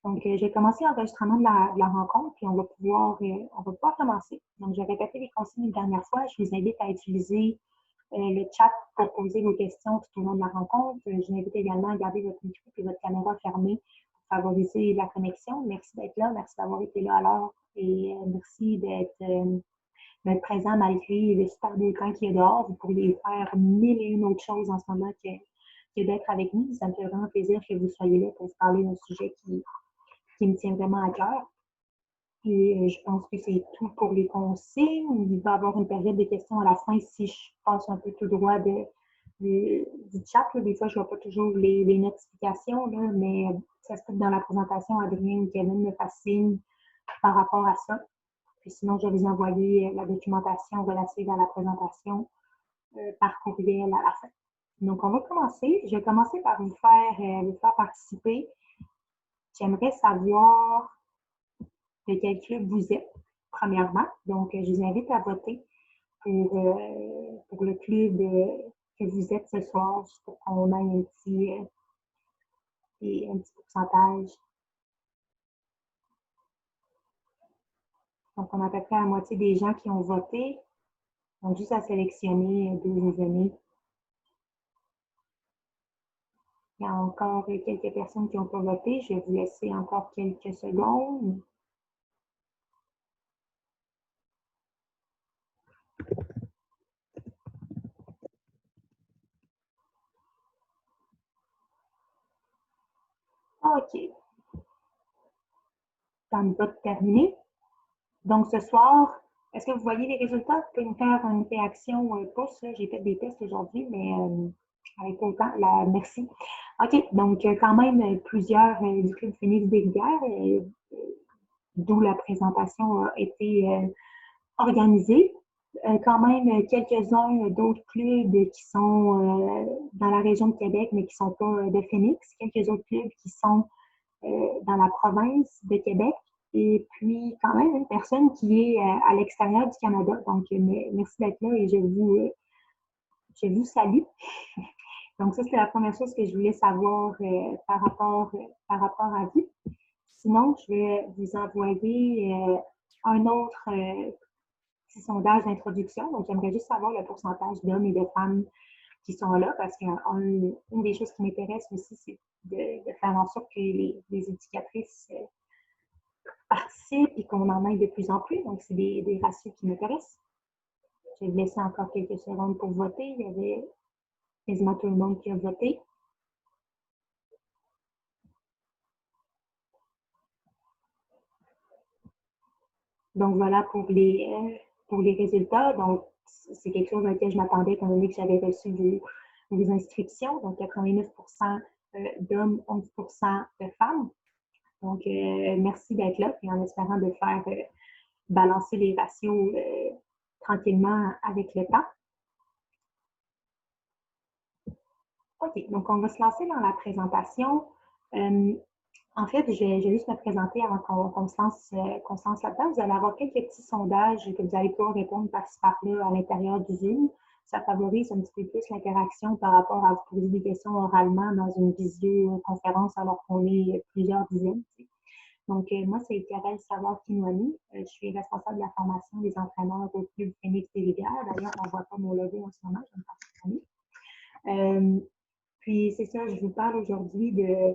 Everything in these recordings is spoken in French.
Donc, j'ai commencé l'enregistrement de la rencontre, puis on va pouvoir commencer. Donc, j'ai répété les consignes une dernière fois. Je vous invite à utiliser le chat pour poser vos questions tout au long de la rencontre. Je vous invite également à garder votre micro et votre caméra fermée pour favoriser la connexion. Merci d'être là, merci d'avoir été là alors et merci d'être présent malgré le super beau temps qu'il y a dehors. Vous pourriez faire mille et une autres choses en ce moment que d'être avec nous. Ça me fait vraiment plaisir que vous soyez là pour se parler d'un sujet qui me tient vraiment à cœur. Et je pense que c'est tout pour les consignes. Il va y avoir une période de questions à la fin si je passe un peu tout droit du chat. Là. Des fois, je ne vois pas toujours les notifications, là, mais ça se peut que dans la présentation, Adrien ou Kevin me fassent signe par rapport à ça. Puis sinon, je vais vous envoyer la documentation relative à la présentation par courriel à la fin. Donc, on va commencer. Je vais commencer par vous faire participer. J'aimerais savoir de quel club vous êtes, premièrement. Donc, je vous invite à voter pour le club que vous êtes ce soir, juste pour qu'on ait un petit pourcentage. Donc, on a à peu près la moitié des gens qui ont voté. Donc, juste à sélectionner d'où vous venez. Il y a encore quelques personnes qui n'ont pas voté. Je vais vous laisser encore quelques secondes. OK. Ça me va de terminer. Donc, ce soir, est-ce que vous voyez les résultats? Vous pouvez me faire une réaction pouce. J'ai fait des tests aujourd'hui, mais avec autant. Merci. OK. Donc, quand même, plusieurs du Club Phoenix des Rivières, d'où la présentation a été organisée. Quand même, quelques-uns d'autres clubs qui sont dans la région de Québec, mais qui ne sont pas de Phoenix. Quelques autres clubs qui sont dans la province de Québec. Et puis, quand même, une personne qui est à l'extérieur du Canada. Donc, merci d'être là et je vous salue. Donc, ça, c'est la première chose que je voulais savoir par rapport à vous. Sinon, je vais vous envoyer un autre petit sondage d'introduction. Donc, j'aimerais juste savoir le pourcentage d'hommes et de femmes qui sont là parce qu'une des choses qui m'intéresse aussi, c'est de faire en sorte que les éducatrices participent et qu'on en ait de plus en plus. Donc, c'est des ratios qui m'intéressent. Je vais vous laisser encore quelques secondes pour voter. Il y avait quasiment tout le monde qui a voté. Donc, voilà pour les résultats. Donc, c'est quelque chose auquel je m'attendais étant donné que j'avais reçu vos inscriptions. Donc, 89 d'hommes, 11 de femmes. Donc, merci d'être là et en espérant de faire balancer les ratios tranquillement avec le temps. OK, donc on va se lancer dans la présentation. En fait, je vais juste me présenter avant qu'on se lance là-dedans. Vous allez avoir quelques petits sondages que vous allez pouvoir répondre par-ci par-là à l'intérieur du Zoom. Ça favorise un petit peu plus l'interaction par rapport à vous poser des questions oralement dans une visioconférence alors qu'on est plusieurs dizaines. Donc, moi, c'est Karel Savard-Kinouani. Je suis responsable de la formation des entraîneurs au Club Phoenix des Rivières. D'ailleurs, on ne voit pas mon logo en ce moment, je me parle. Puis, c'est ça, je vous parle aujourd'hui de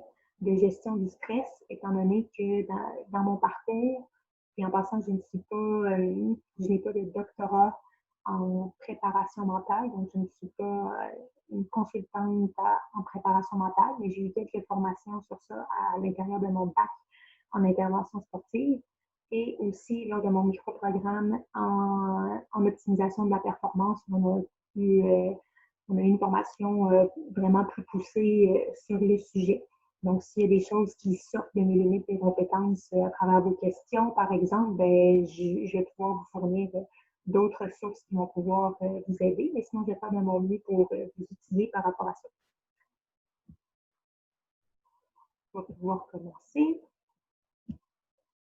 gestion du stress, étant donné que dans mon parcours, et en passant, je n'ai pas de doctorat en préparation mentale, donc je ne suis pas une consultante en préparation mentale, mais j'ai eu quelques formations sur ça à l'intérieur de mon bac en intervention sportive et aussi lors de mon micro-programme en optimisation de la performance. On a eu une formation vraiment plus poussée sur le sujet. Donc, s'il y a des choses qui sortent de mes limites et compétences à travers vos questions, par exemple, ben, je vais pouvoir vous fournir d'autres sources qui vont pouvoir vous aider. Mais sinon, je vais faire de mon mieux pour vous utiliser par rapport à ça. On va pouvoir commencer.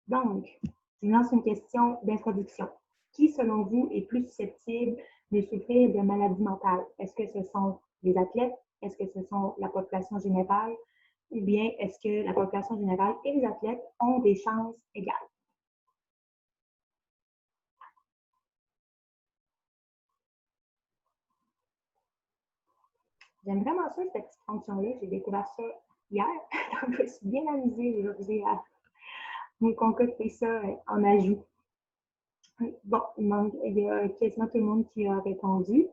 Donc, je lance une question d'introduction. Qui, selon vous, est plus susceptible de souffrir de maladies mentales? Est-ce que ce sont les athlètes? Est-ce que ce sont la population générale? ou bien est-ce que la population générale et les athlètes ont des chances égales? J'aime vraiment ça, cette petite fonction-là. J'ai découvert ça hier, donc je me suis bien amusée aujourd'hui à me concocter ça en ajout. Bon, il y a quasiment tout le monde qui a répondu.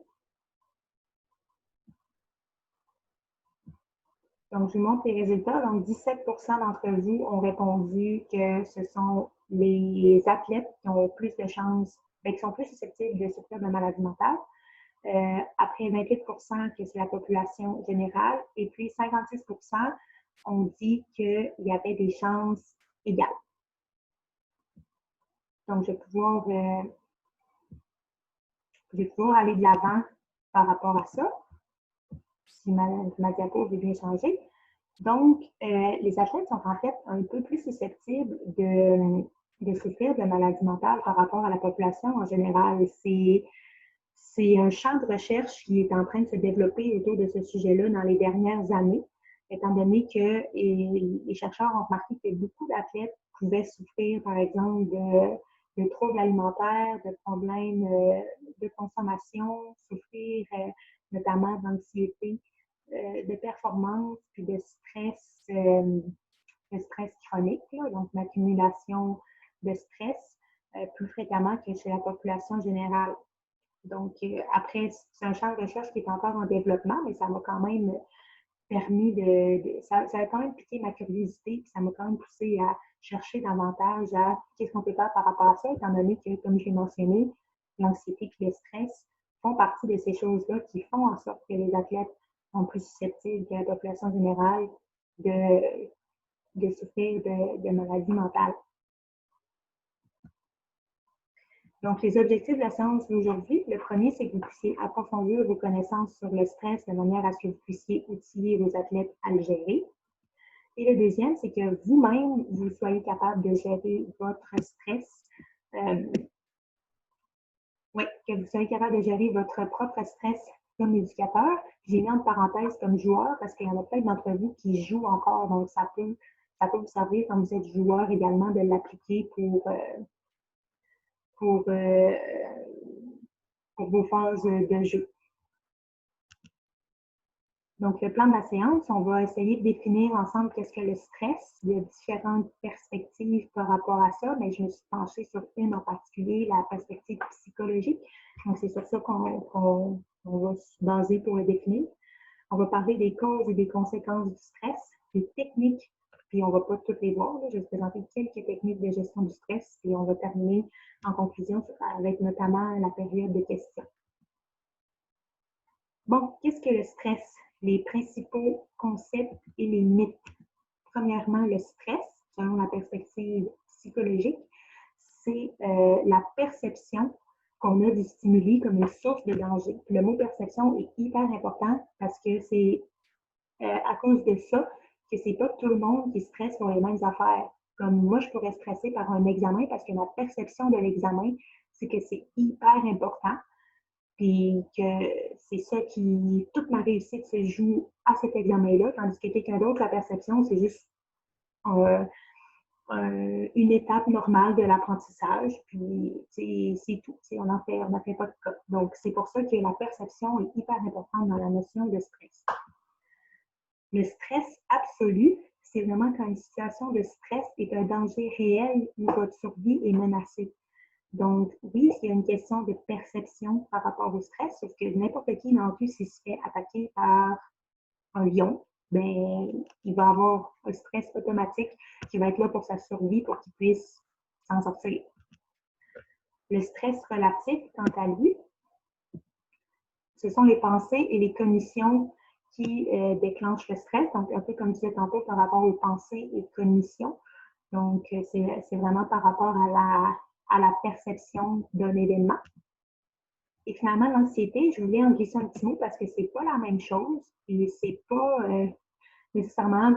Donc, je vous montre les résultats. Donc, 17% d'entre vous ont répondu que ce sont les athlètes qui ont plus de chances, qui sont plus susceptibles de souffrir de maladies mentales. Après 28% que c'est la population générale. Et puis, 56% ont dit qu'il y avait des chances égales. Donc, je vais pouvoir aller de l'avant par rapport à ça, si ma diapo est bien changée. Donc, les athlètes sont en fait un peu plus susceptibles de souffrir de maladies mentales par rapport à la population en général. C'est un champ de recherche qui est en train de se développer autour de ce sujet-là dans les dernières années, étant donné que les chercheurs ont remarqué que beaucoup d'athlètes pouvaient souffrir, par exemple, de troubles alimentaires, de problèmes de consommation, souffrir notamment d'anxiété, de performance, puis de stress chronique, là, donc l'accumulation de stress plus fréquemment que chez la population générale. Donc, après, c'est un champ de recherche qui est encore en développement, mais ça m'a quand même permis ça a quand même piqué ma curiosité, puis ça m'a quand même poussé à chercher davantage à qu'est-ce qu'on peut faire par rapport à ça, étant donné que, comme je l'ai mentionné, l'anxiété et le stress font partie de ces choses-là qui font en sorte que les athlètes sont plus susceptibles que la population générale de, de souffrir de maladies mentales. Donc, les objectifs de la séance d'aujourd'hui, le premier, c'est que vous puissiez approfondir vos connaissances sur le stress de manière à ce que vous puissiez outiller vos athlètes à le gérer. Et le deuxième, c'est que vous-même, vous soyez capable de gérer votre stress. Oui, que vous soyez capable de gérer votre propre stress comme éducateur. J'ai mis en parenthèse comme joueur parce qu'il y en a peut-être d'entre vous qui jouent encore, donc ça peut vous servir quand vous êtes joueur également de l'appliquer pour, euh, pour vos phases de jeu. Donc, le plan de la séance, on va essayer de définir ensemble qu'est-ce que le stress. Il y a différentes perspectives par rapport à ça, mais je me suis penchée sur une en particulier, la perspective psychologique. Donc, c'est sur ça qu'on va se baser pour le définir. On va parler des causes et des conséquences du stress, des techniques, puis on ne va pas toutes les voir. Là. Je vais vous présenter quelques techniques de gestion du stress, et on va terminer en conclusion avec notamment la période de questions. Bon, qu'est-ce que le stress? Les principaux concepts et les mythes. Premièrement, le stress, selon la perspective psychologique, c'est la perception qu'on a du stimuli comme une source de danger. Le mot perception est hyper important parce que c'est à cause de ça que c'est pas tout le monde qui stresse pour les mêmes affaires. Comme moi, je pourrais stresser par un examen parce que ma perception de l'examen, c'est que c'est hyper important. Puis que c'est ça qui, toute ma réussite se joue à cet examen-là, tandis que quelqu'un d'autre, la perception, c'est juste une étape normale de l'apprentissage, puis c'est tout. On n'en fait pas de cas. Donc, c'est pour ça que la perception est hyper importante dans la notion de stress. Le stress absolu, c'est vraiment quand une situation de stress est un danger réel où votre survie est menacée. Donc, oui, il y a une question de perception par rapport au stress, sauf que n'importe qui non plus, s'il se fait attaquer par un lion, ben, il va avoir un stress automatique qui va être là pour sa survie, pour qu'il puisse s'en sortir. Le stress relatif, quant à lui, ce sont les pensées et les cognitions qui déclenchent le stress, donc un peu comme je disais tantôt par rapport aux pensées et cognitions. Donc, c'est vraiment par rapport à la perception d'un événement. Et finalement, l'anxiété, je voulais en glisser un petit mot parce que c'est pas la même chose et c'est pas nécessairement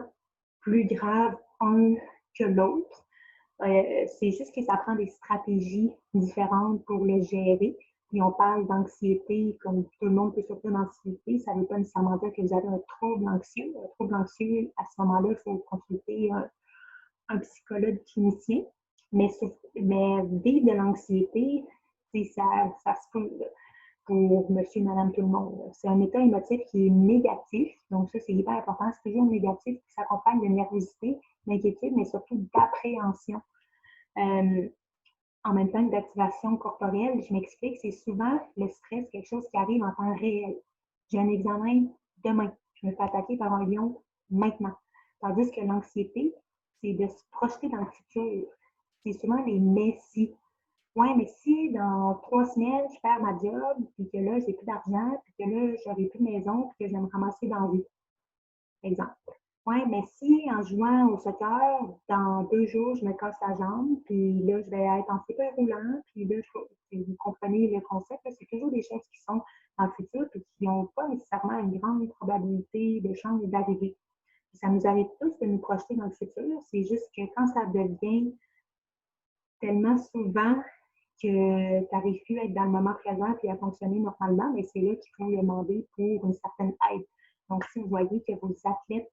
plus grave un que l'autre. C'est juste que ça prend des stratégies différentes pour le gérer. Puis on parle d'anxiété, comme tout le monde peut souffrir d'anxiété, ça ne veut pas nécessairement dire que vous avez un trouble anxieux. Un trouble anxieux, à ce moment-là, il faut consulter un psychologue clinicien. Mais vivre de l'anxiété, ça se peut là, pour monsieur, madame, tout le monde. C'est un état émotif qui est négatif. Donc, ça, c'est hyper important. C'est toujours négatif qui s'accompagne de nervosité, d'inquiétude, mais surtout d'appréhension. Euh, En même temps que d'activation corporelle, je m'explique, c'est souvent le stress, quelque chose qui arrive en temps réel. J'ai un examen demain. Je me fais attaquer par un lion maintenant. Tandis que l'anxiété, c'est de se projeter dans le futur. C'est souvent les messi. Ouais, mais si dans 3 semaines, je perds ma job, puis que là, j'ai plus d'argent, puis que là, j'aurai plus de maison, puis que je vais me ramasser dans la rue. Exemple. Ouais, mais si en jouant au soccer, dans 2 jours, je me casse la jambe, puis là, je vais être en fauteuil roulant, puis là, vous comprenez le concept, c'est toujours des choses qui sont dans le futur, puis qui n'ont pas nécessairement une grande probabilité de chance d'arriver. Ça nous arrive tous de nous projeter dans le futur, c'est juste que quand ça devient tellement souvent que tu n'arrives plus à être dans le moment présent et à fonctionner normalement, mais c'est là qu'il faut demander pour une certaine aide. Donc, si vous voyez que vos athlètes,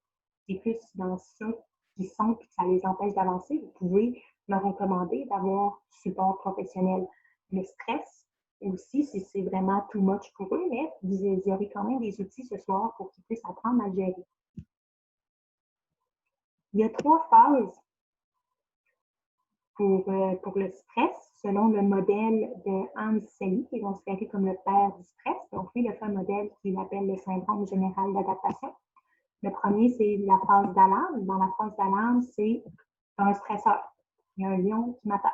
c'est plus dans ça qu'ils sont et que ça les empêche d'avancer, vous pouvez leur recommander d'avoir du support professionnel. Le stress aussi, si c'est vraiment too much pour eux, mais vous aurez quand même des outils ce soir pour qu'ils puissent apprendre à gérer. Il y a 3 phases pour le stress, selon le modèle de Hans Selye, qui est considéré comme le père du stress. Donc, lui, il a fait un modèle qu'il appelle le syndrome général d'adaptation. Le premier, c'est la phase d'alarme. Dans la phase d'alarme, c'est un stresseur. Il y a un lion qui m'attaque.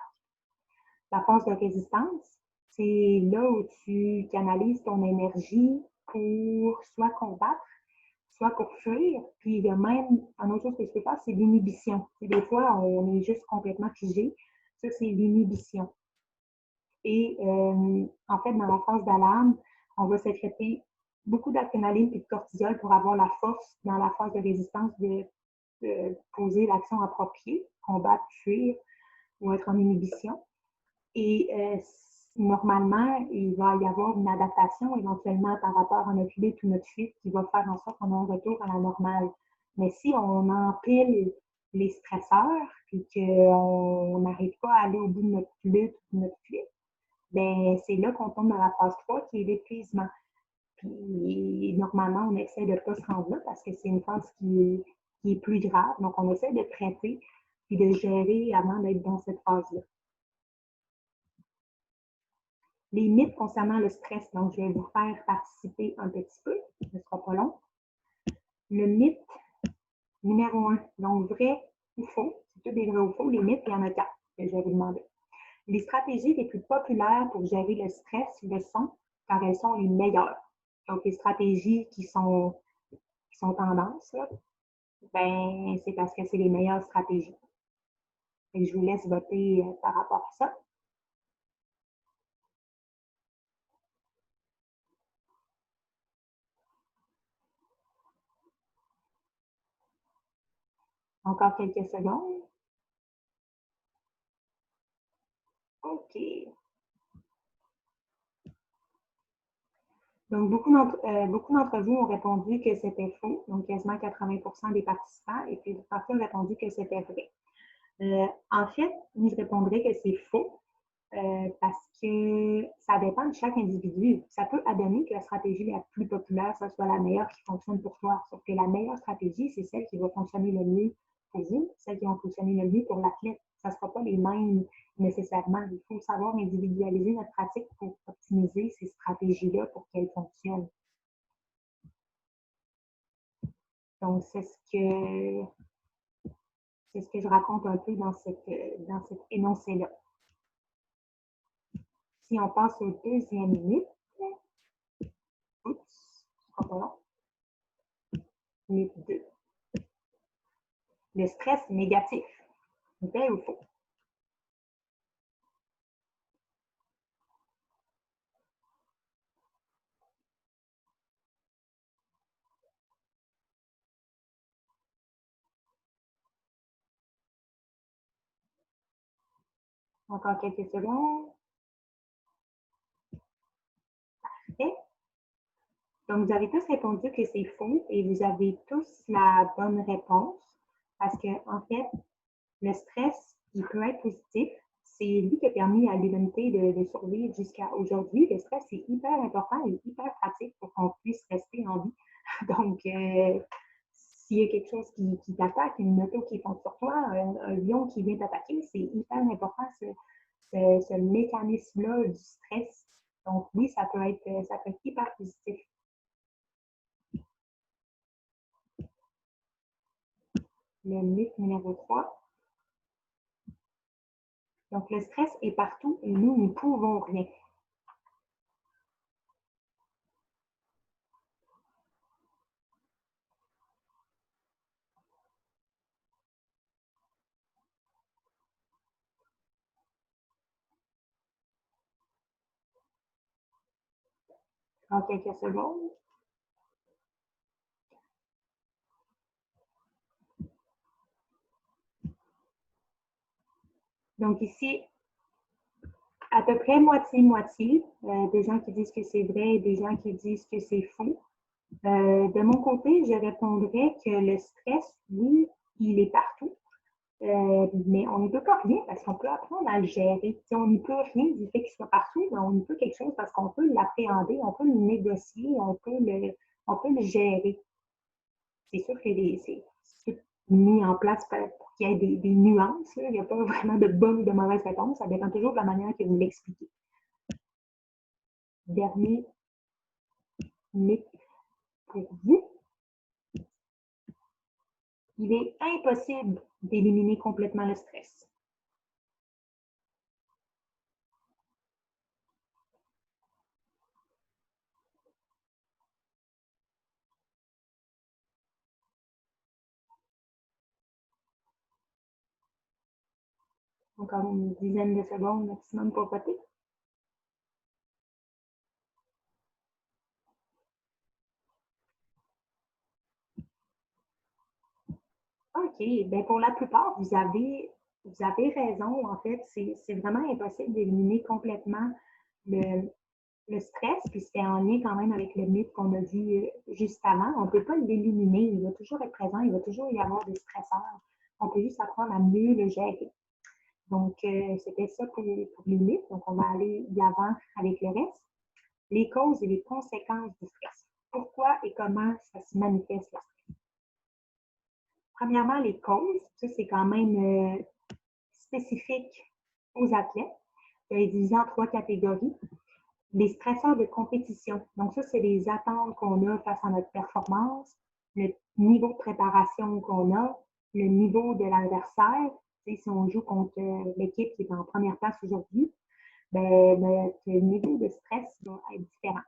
La phase de résistance, c'est là où tu canalises ton énergie pour soit combattre, soit pour fuir. Puis il y a même, un autre chose que je peux faire, c'est l'inhibition. Des fois, on est juste complètement figé. Ça, c'est l'inhibition. Et en fait, dans la phase d'alarme, on va sécréter beaucoup d'adrénaline et de cortisol pour avoir la force dans la phase de résistance de poser l'action appropriée, combattre, fuir ou être en inhibition. Et normalement, il va y avoir une adaptation éventuellement par rapport à notre lutte ou notre fuite qui va faire en sorte qu'on a un retour à la normale. Mais si on empile les stresseurs et qu'on n'arrive pas à aller au bout de notre lutte ou de notre fuite, ben c'est là qu'on tombe dans la phase 3 qui est l'épuisement. Puis normalement, on essaie de ne pas se rendre là parce que c'est une phase qui est plus grave. Donc, on essaie de traiter et de gérer avant d'être dans cette phase-là. Les mythes concernant le stress, donc je vais vous faire participer un petit peu, ce ne sera pas long. Le mythe numéro 1, donc vrai ou faux, c'est tout des vrais ou faux. Les mythes, il y en a 4 que je vais vous demander. Les stratégies les plus populaires pour gérer le stress le sont car elles sont les meilleures. Donc, les stratégies qui sont tendances, là, ben, c'est parce que c'est les meilleures stratégies. Et je vous laisse voter par rapport à ça. Encore quelques secondes. OK. Donc, beaucoup d'entre vous ont répondu que c'était faux, donc quasiment 80% des participants, et puis partie ont répondu que c'était vrai. En fait, je répondrais que c'est faux parce que ça dépend de chaque individu. Ça peut adonner que la stratégie la plus populaire, ça soit la meilleure qui fonctionne pour toi. Sauf que la meilleure stratégie, c'est celle qui va fonctionner le mieux pour vous, celle qui va fonctionner le mieux pour l'athlète. Ça ne sera pas les mêmes nécessairement. Il faut savoir individualiser notre pratique pour optimiser ces stratégies-là pour qu'elles fonctionnent. Donc, c'est ce que je raconte un peu dans cet énoncé-là. Si on passe au deuxième mythe, oups, pas long. Mythe 2. Le stress négatif. Vrai ou faux? Encore quelques secondes. Donc, vous avez tous répondu que c'est faux et vous avez tous la bonne réponse parce que, en fait, le stress, il peut être positif. C'est lui qui a permis à l'humanité de survivre jusqu'à aujourd'hui. Le stress, c'est hyper important et hyper pratique pour qu'on puisse rester en vie. Donc, s'il y a quelque chose qui t'attaque, une moto qui fonce sur toi, un lion qui vient t'attaquer, c'est hyper important ce mécanisme-là du stress. Donc, oui, ça peut être hyper positif. Le mythe numéro 3. Donc, le stress est partout et nous ne pouvons rien. En quelques secondes. Donc, ici, à peu près moitié-moitié, des gens qui disent que c'est vrai et des gens qui disent que c'est faux. De mon côté, je répondrais que le stress, oui, il est partout, mais on ne peut pas rien parce qu'on peut apprendre à le gérer. Si on n'y peut rien du fait qu'il soit partout, mais on y peut quelque chose parce qu'on peut l'appréhender, on peut le négocier, on peut le gérer. C'est sûr que c'est mis en place pour qu'il y ait des nuances. Là. Il n'y a pas vraiment de bonne ou de mauvaise réponse. Ça dépend toujours de la manière que vous l'expliquez. Dernier mythe pour vous. Il est impossible d'éliminer complètement le stress. Encore une dizaine de secondes maximum pour voter. OK. Bien, pour la plupart, vous avez raison. En fait, c'est vraiment impossible d'éliminer complètement le, le stress, puis c'est en lien quand même avec le mythe qu'on a vu juste avant. On ne peut pas l'éliminer. Il va toujours être présent. Il va toujours y avoir des stresseurs. On peut juste apprendre à mieux le gérer. Donc, c'était ça pour les mythes. Donc, on va aller de l'avant avec le reste. Les causes et les conséquences du stress. Pourquoi et comment ça se manifeste le stress? Premièrement, les causes. Ça, c'est quand même spécifique aux athlètes. Il est divisé en trois catégories. Les stresseurs de compétition. Donc, ça, c'est les attentes qu'on a face à notre performance, le niveau de préparation qu'on a, le niveau de l'adversaire. Si on joue contre l'équipe qui est en première place aujourd'hui, ben, notre niveau de stress va être différent.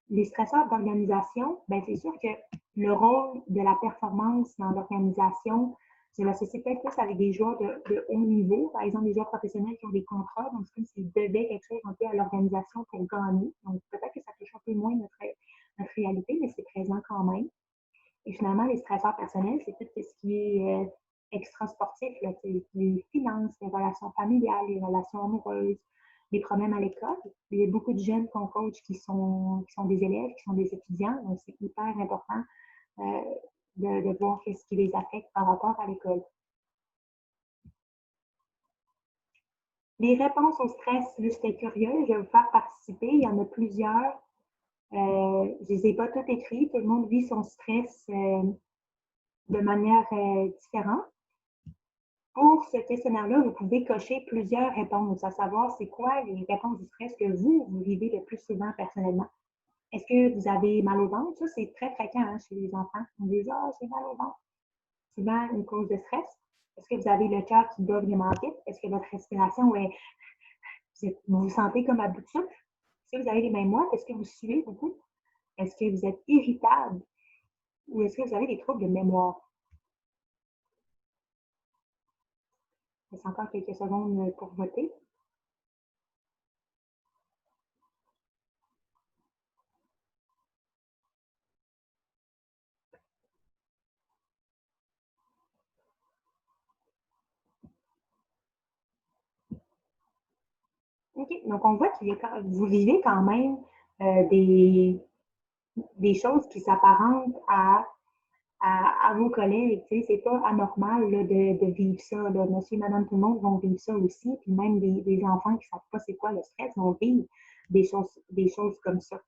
Les stresseurs d'organisation, ben, c'est sûr que le rôle de la performance dans l'organisation, je l'associe peut-être plus avec des joueurs de haut niveau, par exemple des joueurs professionnels qui ont des contrats, donc c'est comme s'ils devaient quelque chose un peu à l'organisation pour gagner. Donc peut-être que ça touche un peu moins notre réalité, mais c'est présent quand même. Et finalement, les stresseurs personnels, c'est tout ce qui est extra-sportif, les finances, les relations familiales, les relations amoureuses, les problèmes à l'école. Il y a beaucoup de jeunes qu'on coach qui sont des élèves, qui sont des étudiants, donc c'est hyper important euh, de voir ce qui les affecte par rapport à l'école. Les réponses au stress, là, j'étais curieuse, je vais vous faire participer. Il y en a plusieurs. Je ne les ai pas toutes écrites. Tout le monde vit son stress de manière différente. Pour ce questionnaire-là, vous pouvez cocher plusieurs réponses, à savoir c'est quoi les réponses du stress que vous vivez le plus souvent personnellement. Est-ce que vous avez mal au ventre? Ça, c'est très fréquent hein, chez les enfants. On dit ah, j'ai mal au ventre. Souvent une cause de stress. Est-ce que vous avez le cœur qui bat vraiment vite? Est-ce que votre respiration est. Vous vous sentez comme à bout de souffle? Est-ce que vous avez les mains moites? Est-ce que vous suez beaucoup? Est-ce que vous êtes irritable? Ou est-ce que vous avez des troubles de mémoire? Il reste encore quelques secondes pour voter. OK. Donc, on voit que vous vivez quand même des, des choses qui s'apparentent à vos collègues. Tu sais, c'est pas anormal là, de vivre ça. Là. Monsieur et madame tout le monde vont vivre ça aussi. Puis même des enfants qui savent pas c'est quoi le stress vont vivre des choses comme ça.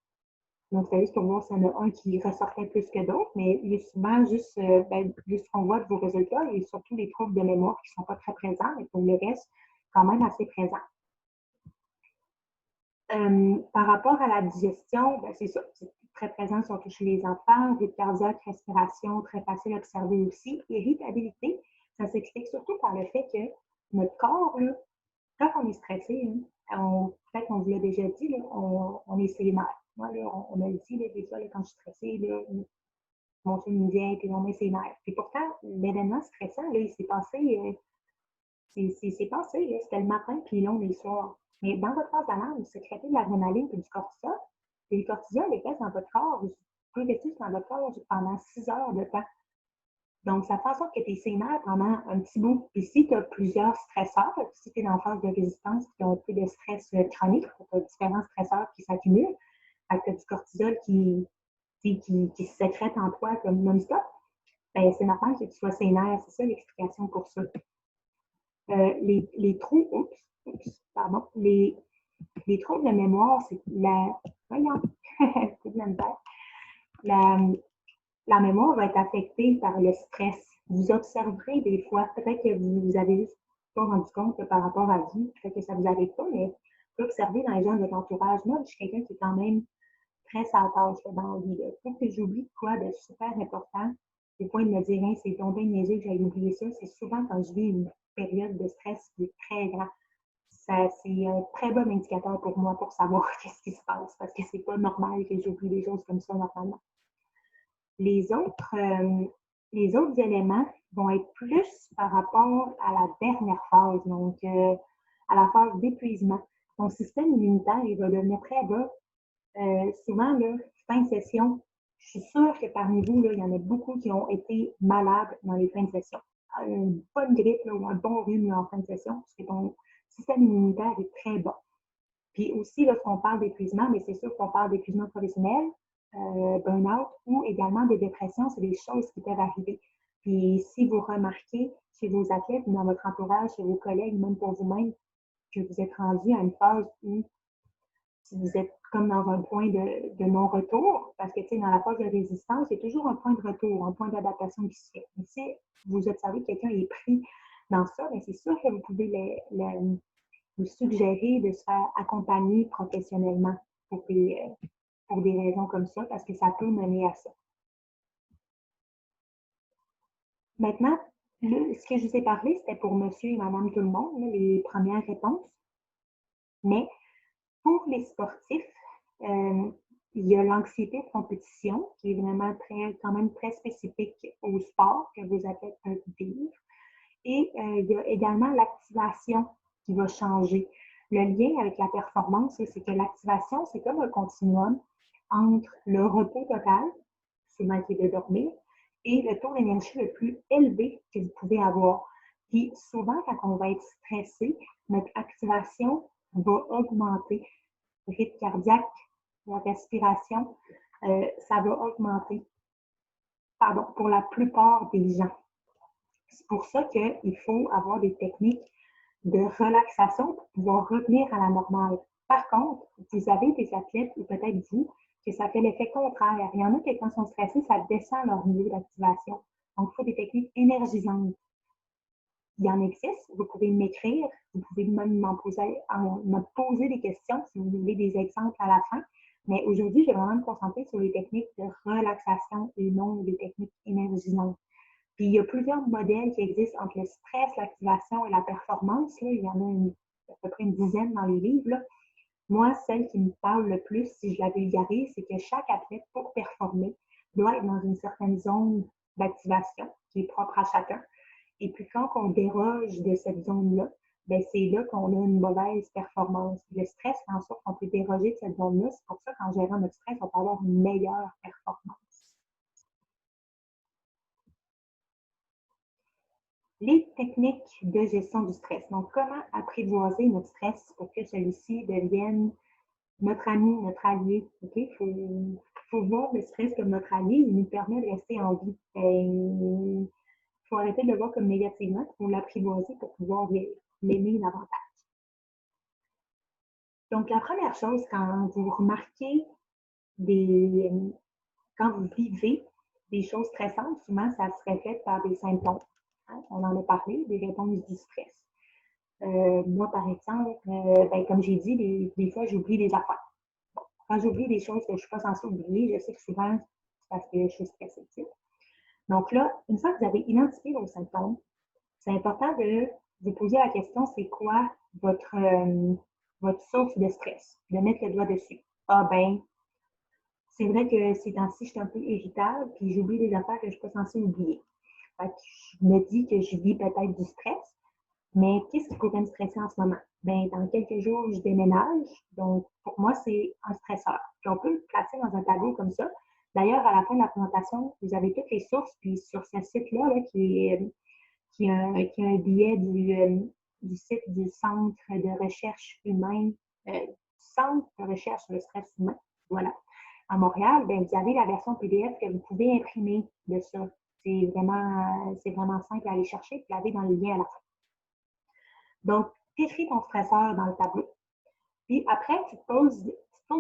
Donc, c'est juste pour voir s'il y en a un qui ressortait plus que d'autres, mais il y a souvent juste, juste qu'on voit de vos résultats, et surtout les troubles de mémoire qui ne sont pas très présents, mais pour le reste, quand même assez présents. Par rapport à la digestion, ben, c'est ça, c'est très présent surtout chez les enfants, rythme cardiaque, respiration, très facile à observer aussi. Irritabilité, ça s'explique surtout par le fait que notre corps, là, quand on est stressé, peut-être qu'on vous l'a déjà dit, là, on est sénère. Moi, là, on me le dit, là, des fois, là, quand je suis stressée, là, mon chum me vient, puis on est sénère. Puis pourtant, l'événement stressant, là, il s'est passé, c'est passé, là, c'était le matin, puis long les soirs. Mais dans votre phase d'alarme, vous sécrétez de l'adrénaline et du cortisol. Et le cortisol, il reste dans votre corps, vous pouvez rester dans votre corps pendant 6 heures de temps. Donc, ça fait en sorte que tu es sénère pendant un petit bout. Puis si tu as plusieurs stresseurs, si tu es en phase de résistance, tu as un peu de stress chronique, tu as différents stresseurs qui s'accumulent, tu as du cortisol qui se sécrète en toi comme non-stop, ben, c'est normal que tu sois sénère. C'est ça l'explication pour ça. Les troubles, pardon, les troubles de mémoire, c'est la. Voyons, c'est de la misère. La, la mémoire va être affectée par le stress. Vous observerez des fois, peut-être que vous avez juste pas rendu compte par rapport à vous, peut-être que ça vous arrive pas, mais vous observez dans les gens de votre entourage. Moi, je suis quelqu'un qui est quand même très à tâche dans la vie. Quand j'oublie quoi de super important, des fois, il me dit rien, c'est tombé niaiseux que j'ai oublié ça. C'est souvent quand je vis une période de stress qui est très grand. C'est un très bon indicateur pour moi pour savoir qu'est-ce qui se passe, parce que c'est pas normal que j'oublie des choses comme ça normalement. Les autres, euh, les autres éléments vont être plus par rapport à la dernière phase, donc à la phase d'épuisement. Ton système immunitaire, il va devenir très bas. Souvent, là, fin de session, je suis sûre que parmi vous, là, il y en a beaucoup qui ont été malades dans les fins de session. Une bonne grippe là, ou un bon rhume là, en fin de session, parce que ton système immunitaire est très bas. Puis aussi, lorsqu'on parle d'épuisement, mais c'est sûr qu'on parle d'épuisement professionnel, burn-out ou également de dépression, c'est des choses qui peuvent arriver. Puis si vous remarquez chez vos athlètes, dans votre entourage, chez vos collègues, même pour vous-même, que vous êtes rendu à une phase où si vous êtes comme dans un point de non-retour, parce que dans la phase de résistance, il y a toujours un point de retour, un point d'adaptation qui se fait. Mais si vous observez que quelqu'un est pris dans ça, bien, c'est sûr que vous pouvez vous suggérer de se faire accompagner professionnellement pour des raisons comme ça, parce que ça peut mener à ça. Maintenant, ce que je vous ai parlé, c'était pour monsieur et madame tout le monde, là, les premières réponses. Mais pour les sportifs, il y a l'anxiété de compétition qui est vraiment quand même très spécifique au sport que vos athlètes peuvent vivre. Et il y a également l'activation qui va changer. Le lien avec la performance, c'est que l'activation, c'est comme un continuum entre le repos total, souvent qui est de dormir, et le taux d'énergie le plus élevé que vous pouvez avoir. Puis souvent, quand on va être stressé, notre activation va augmenter. Le rythme cardiaque, la respiration, ça va augmenter. Pardon, pour la plupart des gens. C'est pour ça qu'il faut avoir des techniques de relaxation pour pouvoir revenir à la normale. Par contre, vous avez des athlètes, ou peut-être vous, que ça fait l'effet contraire. Il y en a qui, quand ils sont stressés, ça descend leur niveau d'activation. Donc, il faut des techniques énergisantes. Il y en existe, vous pouvez m'écrire, vous pouvez même me poser des questions si vous voulez des exemples à la fin. Mais aujourd'hui, je vais vraiment me concentrer sur les techniques de relaxation et non des techniques énergisantes. Puis il y a plusieurs modèles qui existent entre le stress, l'activation et la performance. Là. Il y en a à peu près une dizaine dans les livres. Là. Moi, celle qui me parle le plus, si je la vulgarise, c'est que chaque athlète, pour performer, doit être dans une certaine zone d'activation qui est propre à chacun. Et puis quand on déroge de cette zone-là, ben c'est là qu'on a une mauvaise performance. Le stress fait en sorte qu'on peut déroger de cette zone-là. C'est pour ça qu'en gérant notre stress, on peut avoir une meilleure performance. Les techniques de gestion du stress. Donc, comment apprivoiser notre stress pour que celui-ci devienne notre ami, notre allié. Okay? faut voir le stress comme notre allié, il nous permet de rester en vie. Il faut arrêter de le voir comme négativement, il faut l'apprivoiser pour pouvoir l'aimer davantage. Donc, la première chose, quand vous remarquez quand vous vivez des choses stressantes, souvent, ça se reflète par des symptômes. Hein? On en a parlé, des réponses du stress. Moi, par exemple, comme j'ai dit, des fois, j'oublie des affaires. Bon, quand j'oublie des choses que je ne suis pas censée oublier, je sais que souvent, c'est parce que je suis stressée. Donc là, une fois que vous avez identifié vos symptômes, c'est important de vous poser la question, c'est quoi votre source de stress? De mettre le doigt dessus. Ah ben, c'est vrai que ces temps-ci, je suis un peu irritable, puis j'oublie des affaires que je ne suis pas censée oublier. Fait que je me dis que je vis peut-être du stress, mais qu'est-ce qui pourrait me stresser en ce moment? Ben, dans quelques jours, je déménage. Donc, pour moi, c'est un stresseur. Puis on peut le placer dans un tableau comme ça. D'ailleurs, à la fin de la présentation, vous avez toutes les sources. Puis sur ce site-là, là, qui a un billet du site du Centre de recherche humaine, Centre de recherche sur le stress humain, voilà, à Montréal, ben, vous avez la version PDF que vous pouvez imprimer de ça. C'est vraiment simple à aller chercher, puis l'avez dans le lien à la fin. Donc, t'écris ton stresseur dans le tableau. Puis après, tu te poses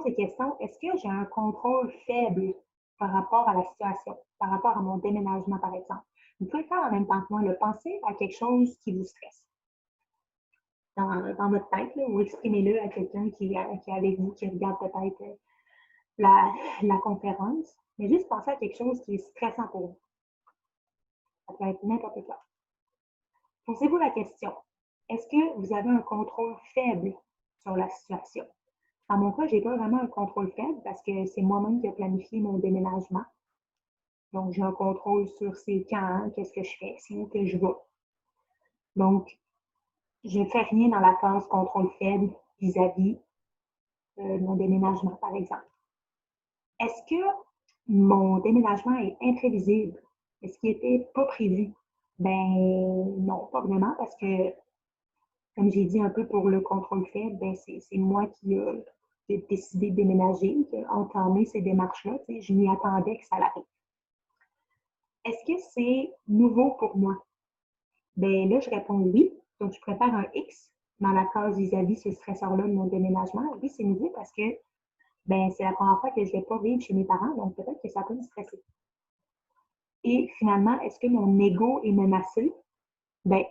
des questions. Est-ce que j'ai un contrôle faible par rapport à la situation, par rapport à mon déménagement, par exemple? Vous pouvez faire en même temps que moi, penser à quelque chose qui vous stresse dans votre tête, là, ou exprimez-le à quelqu'un qui est avec vous, qui regarde peut-être la conférence. Mais juste pensez à quelque chose qui est stressant pour vous. Ça peut être n'importe quoi. Posez-vous la question, est-ce que vous avez un contrôle faible sur la situation? Dans mon cas, je n'ai pas vraiment un contrôle faible parce que c'est moi-même qui ai planifié mon déménagement. Donc, j'ai un contrôle sur c'est quand, qu'est-ce que je fais, c'est où que je vais. Donc, je ne fais rien dans la case contrôle faible vis-à-vis de mon déménagement, par exemple. Est-ce que mon déménagement est imprévisible? Est-ce qu'il n'était pas prévu? Ben non, pas vraiment, parce que, comme j'ai dit un peu pour le contrôle faible, ben c'est moi qui ai décidé de déménager, d'entamer ces démarches-là. Je m'y attendais que ça arrive. Est-ce que c'est nouveau pour moi? Ben là, je réponds oui. Donc, je préfère un X dans la case vis-à-vis ce stresseur-là de mon déménagement. Oui, c'est nouveau parce que ben, c'est la première fois que je ne vais pas vivre chez mes parents, donc peut-être que ça peut me stresser. Et finalement, est-ce que mon ego est menacé? Ben,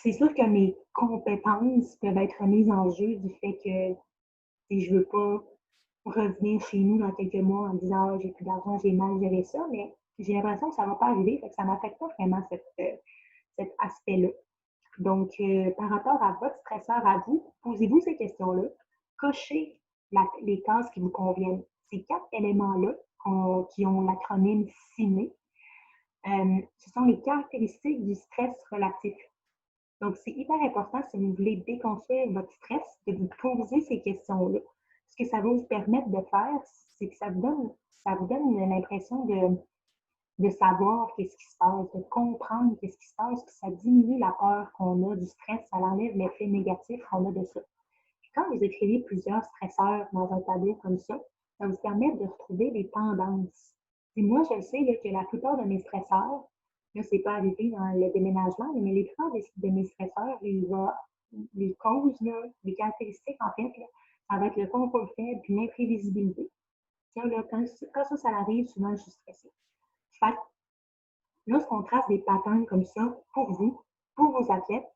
c'est sûr que mes compétences peuvent être mises en jeu du fait que si je ne veux pas revenir chez nous dans quelques mois en disant j'ai plus d'argent, j'ai mal géré ça, mais j'ai l'impression que ça ne va pas arriver, fait que ça ne m'affecte pas vraiment cet aspect-là. Donc, par rapport à votre stresseur à vous, posez-vous ces questions-là, cochez les cases qui vous conviennent. Ces 4 éléments-là qui ont l'acronyme CINE, ce sont les caractéristiques du stress relatif. Donc, c'est hyper important si vous voulez déconstruire votre stress, de vous poser ces questions-là. Ce que ça va vous permettre de faire, c'est que ça vous donne l'impression de savoir qu'est-ce qui se passe, de comprendre qu'est-ce qui se passe, puis ça diminue la peur qu'on a du stress, ça enlève l'effet négatif qu'on a de ça. Puis quand vous écrivez plusieurs stresseurs dans un tableau comme ça vous permet de retrouver des tendances. Et moi, je sais là, que la plupart de mes stresseurs, là, c'est pas arrivé dans le déménagement, mais les plupart de mes stresseurs, les causes, là, les caractéristiques, en fait, là, ça va être le contrôle faible puis l'imprévisibilité. Là, quand ça arrive, souvent, je suis stressée. Fait que lorsqu'on trace des patterns comme ça pour vous, pour vos athlètes,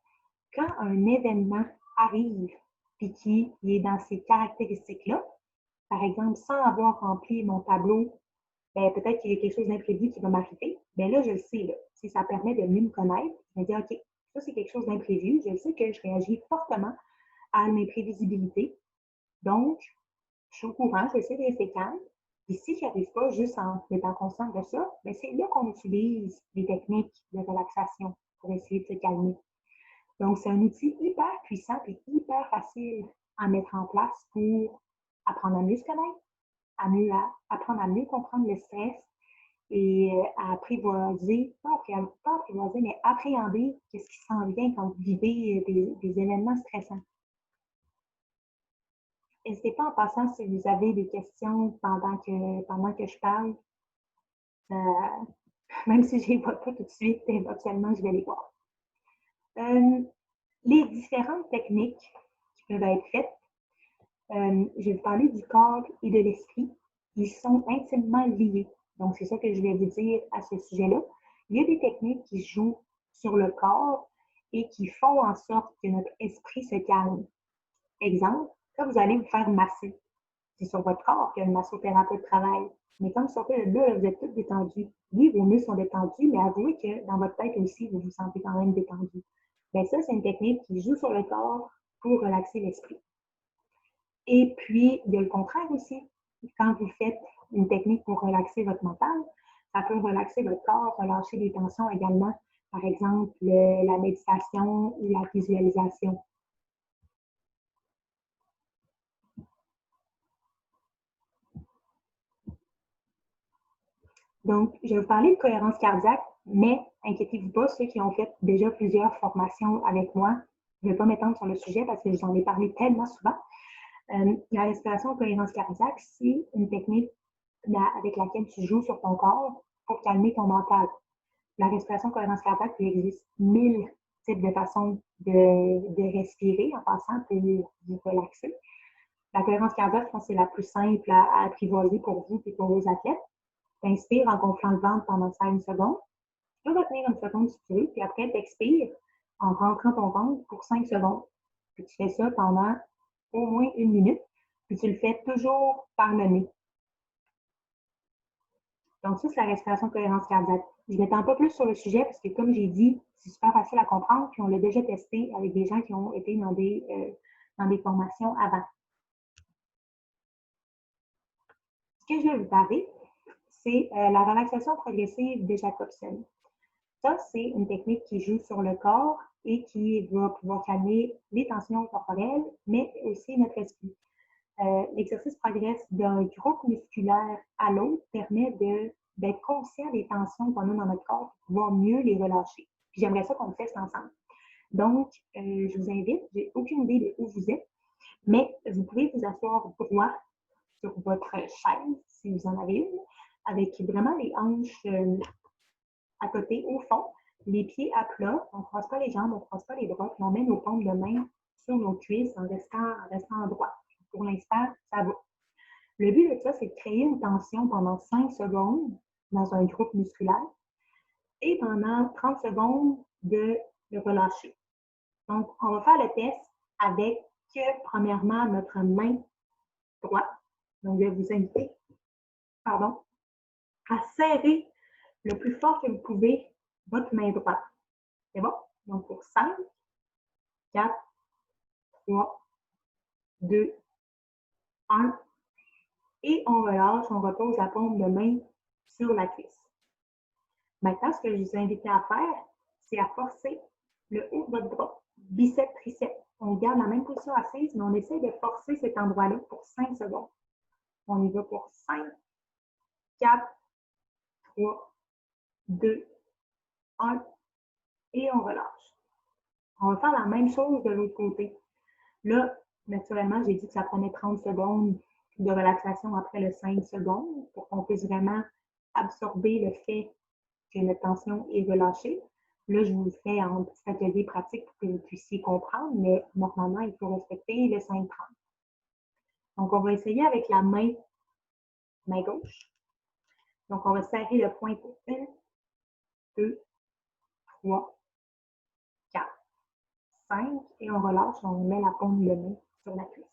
quand un événement arrive et qui est dans ces caractéristiques-là, par exemple, sans avoir rempli mon tableau, ben, peut-être qu'il y a quelque chose d'imprévu qui va m'arriver, bien là, je le sais. Là. Si ça permet de mieux me connaître, je me dis, OK, ça, c'est quelque chose d'imprévu. Je sais que je réagis fortement à l'imprévisibilité. Donc, je suis au courant, j'essaie de rester calme. Et si je n'y arrive pas juste en étant consciente de ça, bien, c'est là qu'on utilise les techniques de relaxation pour essayer de se calmer. Donc, c'est un outil hyper puissant et hyper facile à mettre en place pour apprendre à mieux se connaître, apprendre à mieux comprendre le stress et à apprivoiser, pas apprivoiser, mais appréhender ce qui s'en vient quand vous vivez des événements stressants. N'hésitez pas en passant si vous avez des questions pendant que je parle. Même si je ne les vois pas tout de suite, éventuellement, je vais les voir. Les différentes techniques qui peuvent être faites, je vais vous parler du corps et de l'esprit. Ils sont intimement liés. Donc, c'est ça que je vais vous dire à ce sujet-là. Il y a des techniques qui jouent sur le corps et qui font en sorte que notre esprit se calme. Exemple, quand vous allez vous faire masser, c'est sur votre corps que le massothérapeute travaille. Mais quand vous sortez de là, vous êtes tous détendus. Oui, vos muscles sont détendus, mais avouez que dans votre tête aussi, vous vous sentez quand même détendu. Bien, ça, c'est une technique qui joue sur le corps pour relaxer l'esprit. Et puis, il y a le contraire aussi. Quand vous faites une technique pour relaxer votre mental, ça peut relaxer votre corps, relâcher des tensions également. Par exemple, la méditation ou la visualisation. Donc, je vais vous parler de cohérence cardiaque, mais inquiétez-vous pas, ceux qui ont fait déjà plusieurs formations avec moi, je ne vais pas m'étendre sur le sujet parce que j'en ai parlé tellement souvent. La respiration cohérence cardiaque, c'est une technique avec laquelle tu joues sur ton corps pour calmer ton mental. La respiration cohérence cardiaque, il existe 1000 types de façons de respirer en passant pour vous relaxer. La cohérence cardiaque, je pense que c'est la plus simple à apprivoiser pour vous et pour vos athlètes. Tu inspires en gonflant le ventre pendant 5 secondes. Tu peux retenir une seconde si tu veux, puis après, tu expires en rentrant ton ventre pour 5 secondes. Puis tu fais ça pendant au moins 1 minute, puis tu le fais toujours par le nez. Donc, ça, c'est la respiration cohérence cardiaque. Je ne m'étends pas plus sur le sujet parce que, comme j'ai dit, c'est super facile à comprendre, puis on l'a déjà testé avec des gens qui ont été dans des formations avant. Ce que je vais vous parler, c'est la relaxation progressive de Jacobson. Ça, c'est une technique qui joue sur le corps et qui va pouvoir calmer les tensions corporelles, mais aussi notre esprit. L'exercice progresse d'un groupe musculaire à l'autre permet d'être conscient des tensions qu'on a dans notre corps pour pouvoir mieux les relâcher. Puis j'aimerais ça qu'on le fasse ensemble. Donc, je vous invite, j'ai aucune idée de où vous êtes, mais vous pouvez vous asseoir droit sur votre chaise, si vous en avez une, avec vraiment les hanches à côté, au fond, les pieds à plat, on ne croise pas les jambes, on ne croise pas les bras, puis on met nos paumes de main sur nos cuisses en restant droit. Pour l'instant, ça va. Le but de ça, c'est de créer une tension pendant 5 secondes dans un groupe musculaire et pendant 30 secondes de le relâcher. Donc, on va faire le test avec, premièrement, notre main droite. Donc, je vais vous inviter, à serrer le plus fort que vous pouvez votre main droite. C'est bon? Donc, pour 5, 4, 3, 2, 1. Et on relâche, on repose la paume de main sur la cuisse. Maintenant, ce que je vous invite à faire, c'est à forcer le haut de votre bras, biceps, triceps. On garde la même position assise, mais on essaie de forcer cet endroit-là pour 5 secondes. On y va pour 5, 4, 3, 2, 1 et on relâche. On va faire la même chose de l'autre côté. Là, naturellement, j'ai dit que ça prenait 30 secondes de relaxation après le 5 secondes pour qu'on puisse vraiment absorber le fait que notre tension est relâchée. Là, je vous le fais en petit atelier pratique pour que vous puissiez comprendre, mais normalement, il faut respecter le 5-30. Donc, on va essayer avec la main gauche. Donc, on va serrer le poing pour 1, 2, 3, 4, 5 et on relâche, on met la paume de main sur la cuisse.